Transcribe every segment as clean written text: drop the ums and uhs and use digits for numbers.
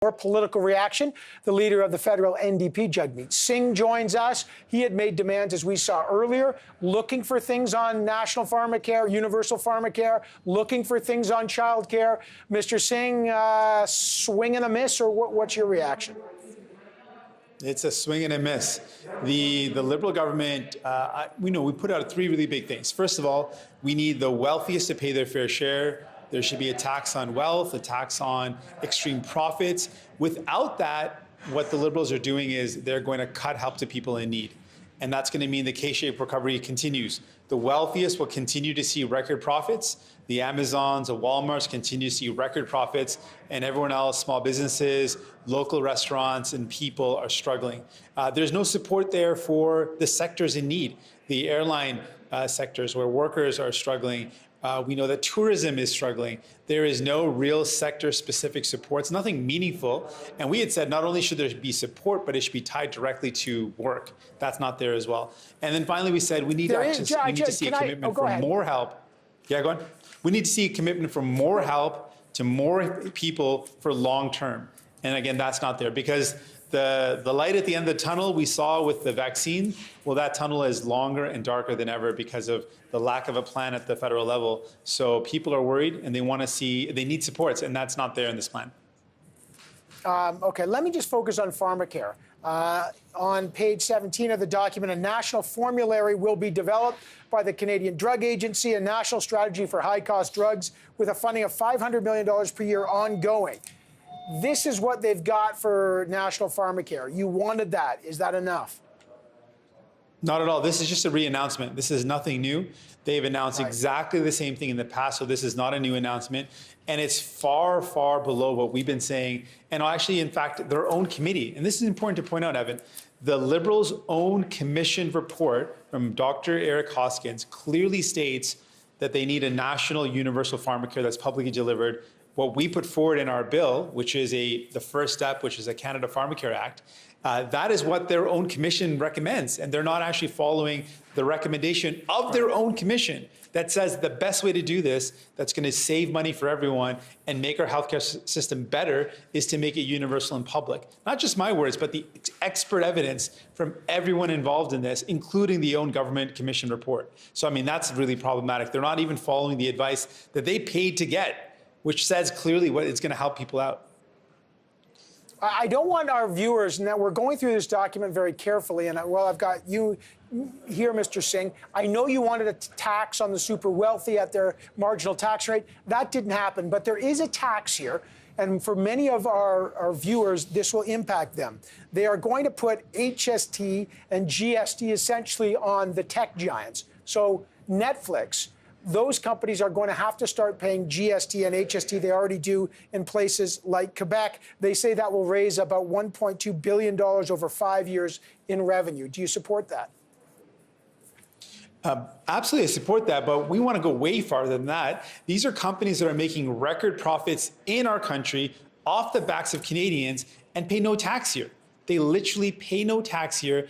More political reaction. The leader of the federal NDP, Jagmeet Singh, joins us. He had made demands, as we saw earlier, looking for things on national pharmacare, universal pharmacare, looking for things on childcare. Mr. Singh, swing and a miss, or what's your reaction? It's a swing and a miss. The Liberal government, we put out three really big things. First of all, we need the wealthiest to pay their fair share. There should be a tax on wealth, a tax on extreme profits. Without that, what the Liberals are doing is they're going to cut help to people in need. And that's going to mean the K-shaped recovery continues. The wealthiest will continue to see record profits. The Amazons, the Walmarts continue to see record profits, and everyone else, small businesses, local restaurants, and people are struggling. There's no support there for the sectors in need. The airline sectors where workers are struggling. We know that tourism is struggling. There is no real sector-specific supports, nothing meaningful. And we had said not only should there be support, but it should be tied directly to work. That's not there as well. And then finally, we said we need to see a commitment for more help. Yeah, go on. We need to see a commitment for more help to more people for long term. And again, that's not there because the light at the end of the tunnel we saw with the vaccine, well, that tunnel is longer and darker than ever because of the lack of a plan at the federal level. So people are worried and they want to see, they need supports, and that's not there in this plan. Okay, let me just focus on pharmacare. On page 17 of the document, a national formulary will be developed by the Canadian Drug Agency, a national strategy for high-cost drugs with a funding of $500 million per year ongoing. This is what they've got for national pharmacare. You wanted that. Is that enough? Not at all. This is just a re-announcement. This is nothing new. They've announced exactly the same thing in the past, so this is not a new announcement. And it's far, far below what we've been saying. And actually, in fact, their own committee, and this is important to point out, Evan, the Liberals' own commissioned report from Dr. Eric Hoskins clearly states that they need a national universal pharmacare that's publicly delivered. What we put forward in our bill, which is the first step, which is a Canada Pharmacare Act, that is what their own commission recommends. And they're not actually following the recommendation of their own commission that says the best way to do this, that's going to save money for everyone and make our healthcare system better, is to make it universal and public. Not just my words, but the expert evidence from everyone involved in this, including the own government commission report. So, I mean, that's really problematic. They're not even following the advice that they paid to get, which says clearly what it's going to help people out. I don't want our viewers, now we're going through this document very carefully, and well, I've got you here, Mr. Singh. I know you wanted a tax on the super wealthy at their marginal tax rate. That didn't happen, but there is a tax here, and for many of our viewers, this will impact them. They are going to put HST and GST essentially on the tech giants. So Netflix, those companies are going to have to start paying GST and HST. They already do in places like Quebec. They say that will raise about $1.2 billion over 5 years in revenue. Do you support that? Absolutely, I support that, but we want to go way farther than that. These are companies that are making record profits in our country off the backs of Canadians and pay no tax here. They literally pay no tax here,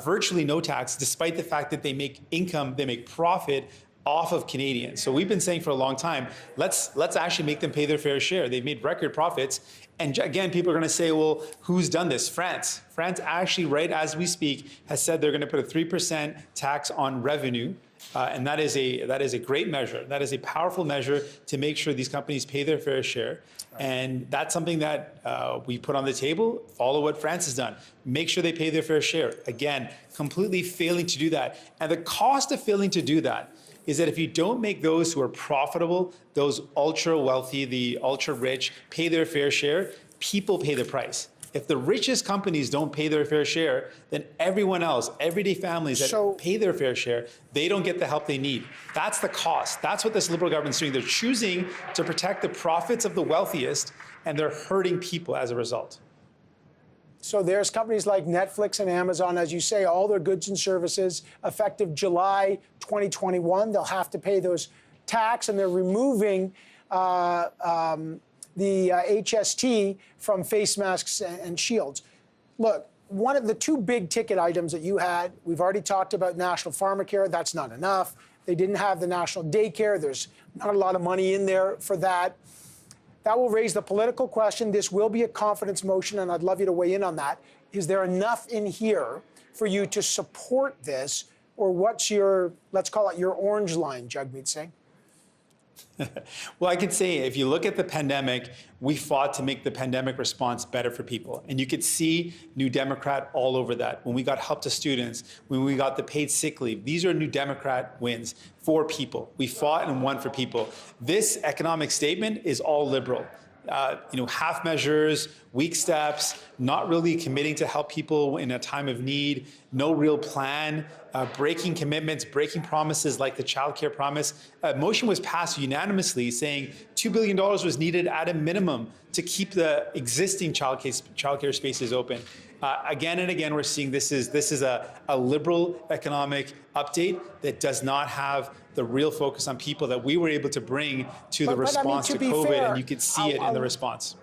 virtually no tax, despite the fact that they make income, they make profit off of Canadians. So we've been saying for a long time, let's actually make them pay their fair share. They've made record profits. And again, people are going to say, well, who's done this? France. France actually, right as we speak, has said they're going to put a 3% tax on revenue. And that is a great measure. That is a powerful measure to make sure these companies pay their fair share. And that's something that we put on the table. Follow what France has done. Make sure they pay their fair share. Again, completely failing to do that. And the cost of failing to do that is that if you don't make those who are profitable, those ultra wealthy, the ultra rich, pay their fair share, people pay the price. If the richest companies don't pay their fair share, then everyone else, everyday families that pay their fair share, they don't get the help they need. That's the cost. That's what this Liberal government's doing. They're choosing to protect the profits of the wealthiest, and they're hurting people as a result. So there's companies like Netflix and Amazon, as you say, all their goods and services, effective July 2021, they'll have to pay those tax, and they're removing the HST from face masks and shields. Look, one of the two big ticket items that you had, we've already talked about national pharmacare. That's not enough. They didn't have the national daycare. There's not a lot of money in there for that. that will raise the political question. This will be a confidence motion, and I'd love you to weigh in on that. Is there enough in here for you to support this, or what's your, let's call it your orange line, Jagmeet Singh? Well, I could say if you look at the pandemic, we fought to make the pandemic response better for people. And you could see New Democrat all over that. When we got help to students, when we got the paid sick leave, these are New Democrat wins for people. We fought and won for people. This economic statement is all Liberal. Half measures, weak steps, not really committing to help people in a time of need, no real plan, breaking commitments, breaking promises like the childcare promise. A motion was passed unanimously saying $2 billion was needed at a minimum to keep the existing childcare spaces open. Again and again, we're seeing this is a Liberal economic update that does not have the real focus on people that we were able to bring to the response to COVID, fair, and you could see it in the response.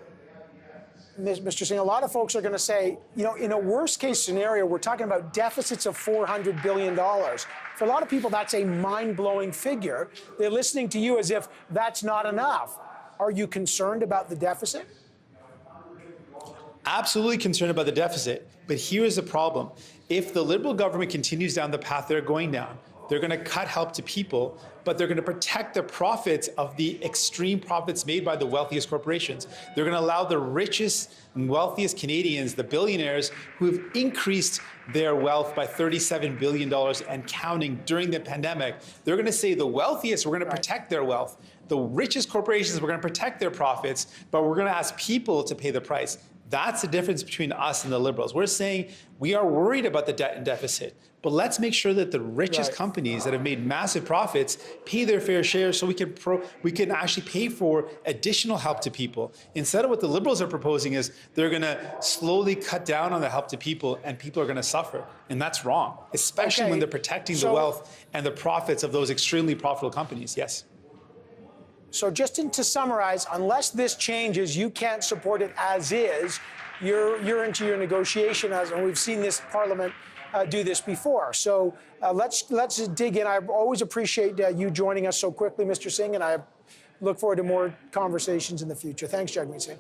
Mr. Singh, a lot of folks are going to say, in a worst case scenario, we're talking about deficits of $400 billion. For a lot of people, that's a mind-blowing figure. They're listening to you as if that's not enough. Are you concerned about the deficit? Absolutely concerned about the deficit. But here's the problem. If the Liberal government continues down the path they're going down, they're going to cut help to people, but they're going to protect the profits of the extreme profits made by the wealthiest corporations. They're going to allow the richest and wealthiest Canadians, the billionaires, who have increased their wealth by $37 billion and counting during the pandemic. They're going to say the wealthiest, we're going to protect their wealth. The richest corporations, we're going to protect their profits, but we're going to ask people to pay the price. That's the difference between us and the Liberals. We're saying we are worried about the debt and deficit, but let's make sure that the richest companies that have made massive profits pay their fair share so we can actually pay for additional help to people. Instead of what the Liberals are proposing is they're going to slowly cut down on the help to people and people are going to suffer. And that's wrong, especially when they're protecting the wealth and the profits of those extremely profitable companies. Yes. So just to summarize, unless this changes, you can't support it as is. You're into your negotiation, and we've seen this Parliament do this before. So let's dig in. I always appreciate you joining us so quickly, Mr. Singh, and I look forward to more conversations in the future. Thanks, Jagmeet Singh.